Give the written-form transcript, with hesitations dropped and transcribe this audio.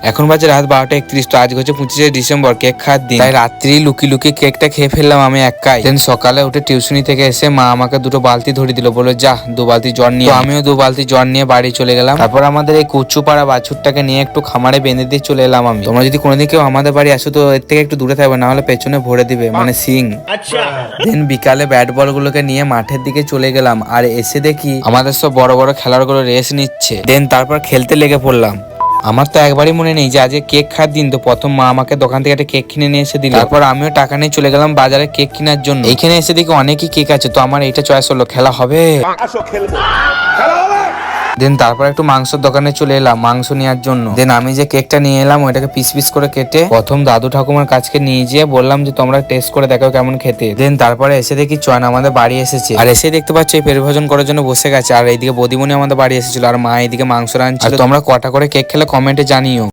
এখন বাজে রাত 12:31। তো আজ হচ্ছে 25শে ডিসেম্বর, কেক খাওয়ার দিন। তাই রাত্রি লুকি লুকি কেকটা খেয়ে ফেললাম আমি একাই। দেন সকালে উঠে টিউশনি থেকে এসে মা আমাকে দুটো বালতি ধরে দিল, বলে যা 2 বালতি জল নিয়ে। তো আমিও 2 বালতি জল নিয়ে বাড়ি চলে গেলাম। তারপর আমাদের এই কচুপাড়া বাছুরটাকে নিয়ে একটু খামারে বেঁধে দিয়ে চলে এলাম আমি। তোমরা যদি কোনোদিন কেউ আমাদের বাড়ি আসো তো এর থেকে একটু দূরে থাকবে, না হলে পেছনে ভরে দিবে, মানে সিং। দেন বিকালে ব্যাট বল গুলোকে নিয়ে মাঠের দিকে চলে গেলাম, আর এসে দেখি আমাদের সব বড় বড় খেলার গুলো রেস নিচ্ছে। দেন তারপর খেলতে লেগে পড়লাম। আমার তো একবারই মনে নেই যে আজকে কেক খাওয়ার দিন। তো প্রথম মা আমাকে দোকান থেকে একটা কেক কিনে নিয়ে এসে দিল। তারপর আমিও টাকা নিয়ে চলে গেলাম বাজারে কেক কেনার জন্য। এইখানে এসে দেখি অনেকই কেক আছে, তো আমার এইটা চয়েস হলো, খেলা হবে। দেন তারপর একটু মাংসের দোকানে চলে এলাম মাংস নেওয়ার জন্য। দেন আমি যে কেকটা নিয়ে এলাম ওইটাকে পিস পিস করে কেটে প্রথম দাদু ঠাকুমার কাছকে নিয়ে যেয়ে বললাম যে তোমরা টেস্ট করে দেখো কেমন খেতে। দেন তারপরে এসে দেখি চয়ন আমাদের বাড়ি এসেছে, আর এসে দেখতে পাচ্ছ এই পরিভোজন করার জন্য বসে গেছে। আর এইদিকে বদিমণি আমাদের বাড়ি এসেছিল, আর মা এইদিকে মাংস রাঁধছিল। তোমরা কটা করে কেক খেলে কমেন্টে জানিও।